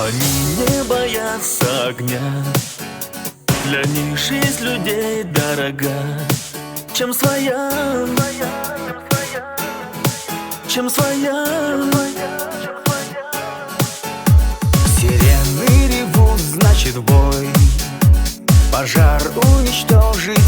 Они не боятся огня, для них жизнь людей дорога, чем своя, чем своя. Сирены ревут, значит бой. Пожар уничтожить